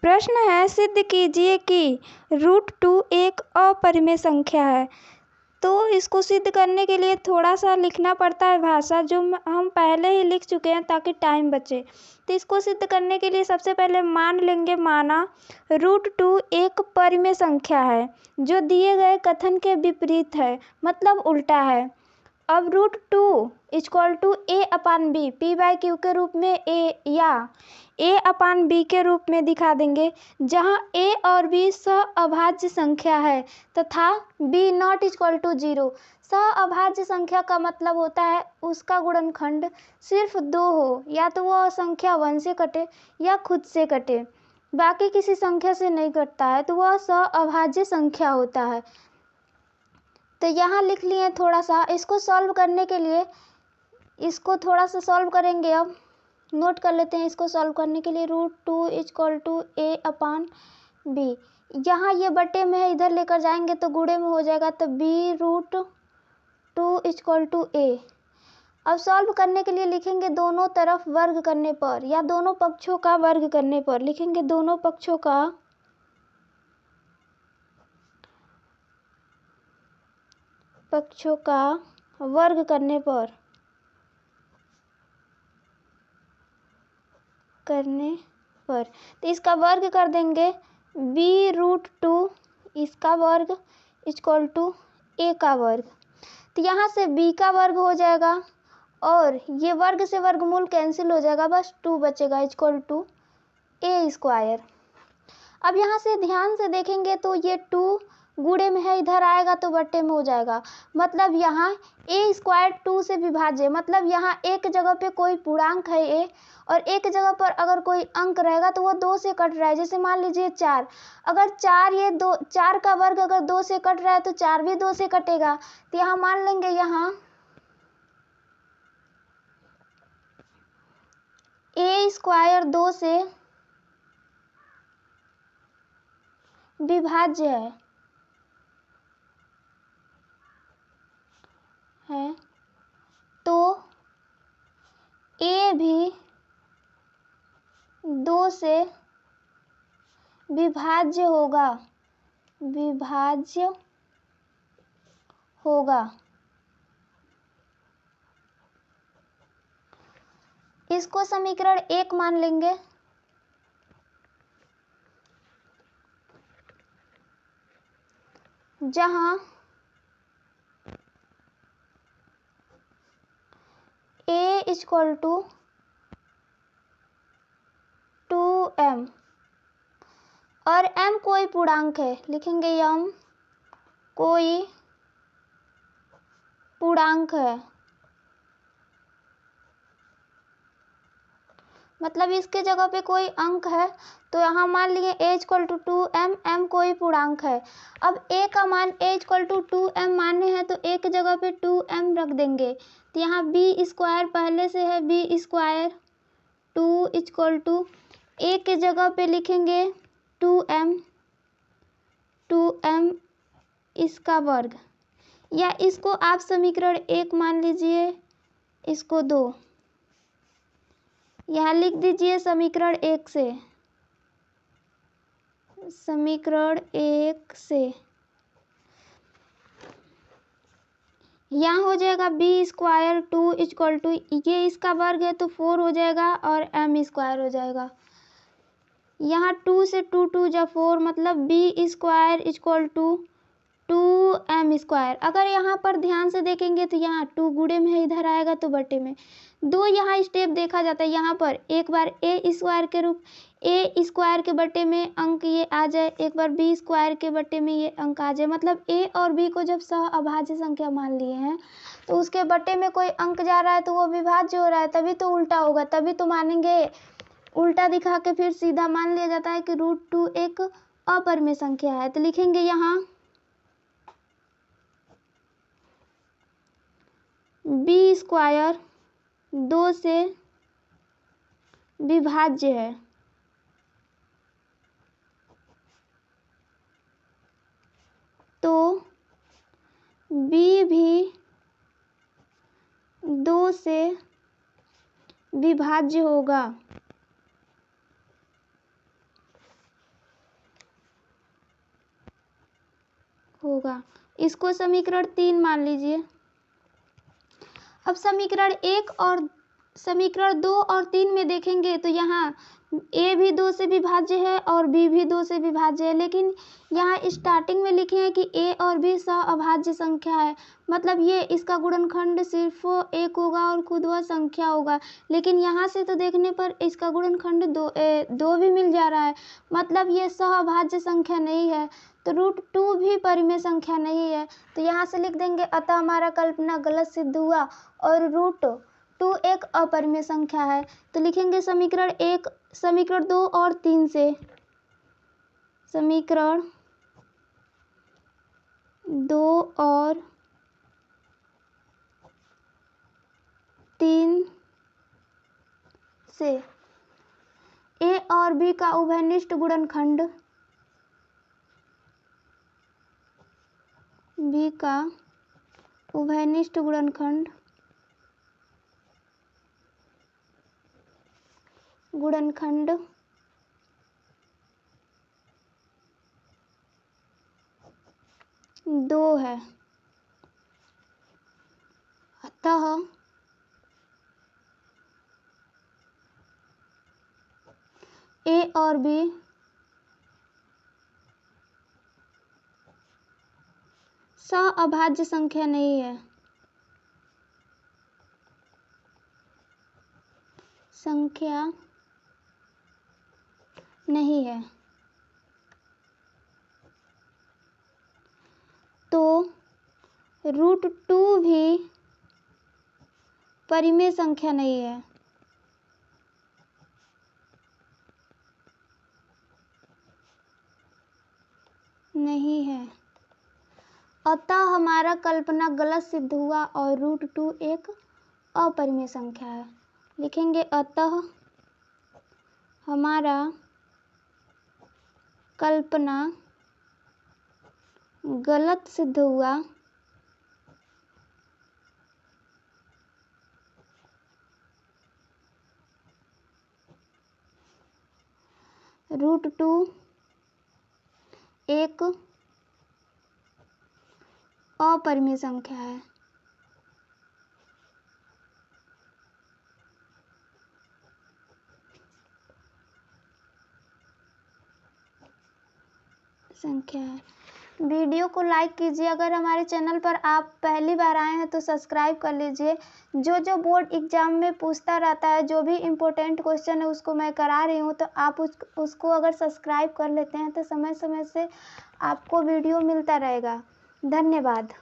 प्रश्न है, सिद्ध कीजिए कि √2 एक अपरिमेय संख्या है। तो इसको सिद्ध करने के लिए थोड़ा सा लिखना पड़ता है भाषा, जो हम पहले ही लिख चुके हैं ताकि टाइम बचे। तो इसको सिद्ध करने के लिए सबसे पहले मान लेंगे, माना √2 एक परिमेय संख्या है जो दिए गए कथन के विपरीत है, मतलब उल्टा है। अब √2 = a/b, p/q के रूप में a या a/b के रूप में दिखा देंगे, जहां a और b सहअभाज्य संख्या है तथा b ≠ 0। सहअभाज्य संख्या का मतलब होता है उसका गुणनखंड सिर्फ 2 हो, या तो वह संख्या 1 से कटे या खुद से कटे, बाकी किसी संख्या से नहीं कटता है, तो वह सहअभाज्य संख्या होता है। तो यहाँ लिख लिए थोड़ा सा। इसको सॉल्व करने के लिए इसको थोड़ा सा सॉल्व करेंगे। अब नोट कर लेते हैं इसको सॉल्व करने के लिए। √2 = a/b, यहाँ ये बटे में है, इधर लेकर जाएंगे तो गुणे में हो जाएगा, तो b√2 = a। अब सॉल्व करने के लिए लिखेंगे दोनों तरफ वर्ग करने पर, या दोनों पक्षों का वर्ग करने पर। लिखेंगे दोनों पक्षों का वर्ग करने पर तो इसका वर्ग कर देंगे b√2 इसका वर्ग = a का वर्ग। तो यहाँ से b का वर्ग हो जाएगा और ये वर्ग से वर्गमूल कैंसिल हो जाएगा, बस 2 बचेगा = a²। अब यहाँ से ध्यान से देखेंगे तो ये 2 गुणे में है, इधर आएगा तो बट्टे में हो जाएगा, मतलब यहाँ a² 2 से विभाज्य, मतलब यहाँ एक जगह पे कोई पूर्णांक है a और एक जगह पर अगर कोई अंक रहेगा तो वो 2 से कट रहा है। जैसे मान लीजिए 4, अगर 4 का वर्ग अगर 2 से कट रहा है तो 4 भी 2 से कटेगा। तो यहाँ मान लेंगे यहाँ a² 2 से विभाज्य है तो a भी 2 से विभाज्य होगा। इसको समीकरण 1 मान लेंगे, जहां a = 2m और m कोई पूर्णांक है। लिखेंगे m कोई पूर्णांक है, मतलब इसके जगह पे कोई अंक है। तो यहाँ मान लिए a = 2m, m कोई पूर्णांक है। अब a का मान a = 2m माने हैं तो एक जगह पे 2m रख देंगे। तो यहाँ b² पहले से है, b² 2 = a के जगह पे लिखेंगे 2m इसका वर्ग, या इसको आप समीकरण 1 मान लीजिए, इसको 2 यहाँ लिख दीजिए समीकरण 1 से। यहाँ हो जाएगा b² 2 = ये इसका वर्ग है तो 4 हो जाएगा और m² हो जाएगा। यहाँ 2 से 2 2 जा 4, मतलब b² = 2m²। अगर यहाँ पर ध्यान से देखेंगे तो यहाँ 2 गुणे में है, इधर आएगा तो बटे में। 2 यहाँ स्टेप देखा जाता है। यहाँ पर एक बार a² के रूप a² के बटे में अंक ये आ जाए, एक बार b² के बटे में ये अंक आ जाए, मतलब a और b को जब सहअभाज्य संख्या मान लिए हैं तो उसके बटे में कोई अंक जा रहा है तो वो विभाज्य हो रहा है, तभी तो उल्टा होगा, तभी तो मानेंगे। उल्टा दिखा के फिर सीधा मान लिया जाता है कि √2 एक अपरिमेय संख्या है। तो लिखेंगे यहाँ b² 2 से विभाज्य है तो b भी 2 से विभाज्य होगा। होगा। इसको समीकरण 3 मान लीजिए। अब समीकरण 2 और 3 में देखेंगे तो यहाँ ए भी 2 से विभाज्य है और बी भी 2 से विभाज्य है, लेकिन यहाँ स्टार्टिंग में लिखे हैं कि ए और बी सह-अभाज्य संख्या है, मतलब ये इसका गुणनखंड सिर्फ 1 होगा और खुद वह संख्या होगा। लेकिन यहाँ से तो देखने पर इसका गुणनखंड 2 भी मिल जा रहा है, मतलब ये सह-अभाज्य संख्या नहीं है। तो √2 भी परिमेय संख्या नहीं है, तो यहाँ से लिख देंगे अतः हमारा कल्पना गलत सिद्ध हुआ और √2 एक अपरिमेय संख्या है। तो लिखेंगे समीकरण 2 और 3 से, समीकरण 2 और 3 से ए और बी का उभयनिष्ठ गुणनखंड, बी का उभयनिष्ठ गुणनखंड 2 है। अतः ए और बी सह-अभाज्य संख्या नहीं है, तो √2 भी परिमेय संख्या नहीं है, अतः हमारा कल्पना गलत सिद्ध हुआ और √2 एक अपरिमेय संख्या है। लिखेंगे अतः हमारा कल्पना गलत सिद्ध हुआ √2 एक अपरिमेय संख्या है। वीडियो को लाइक कीजिए। अगर हमारे चैनल पर आप पहली बार आए हैं तो सब्सक्राइब कर लीजिए। जो बोर्ड एग्जाम में पूछता रहता है, जो भी इम्पोर्टेंट क्वेश्चन है उसको मैं करा रही हूँ, तो आप उसको अगर सब्सक्राइब कर लेते हैं तो समय समय से आपको वीडियो मिलता रहेगा। धन्यवाद।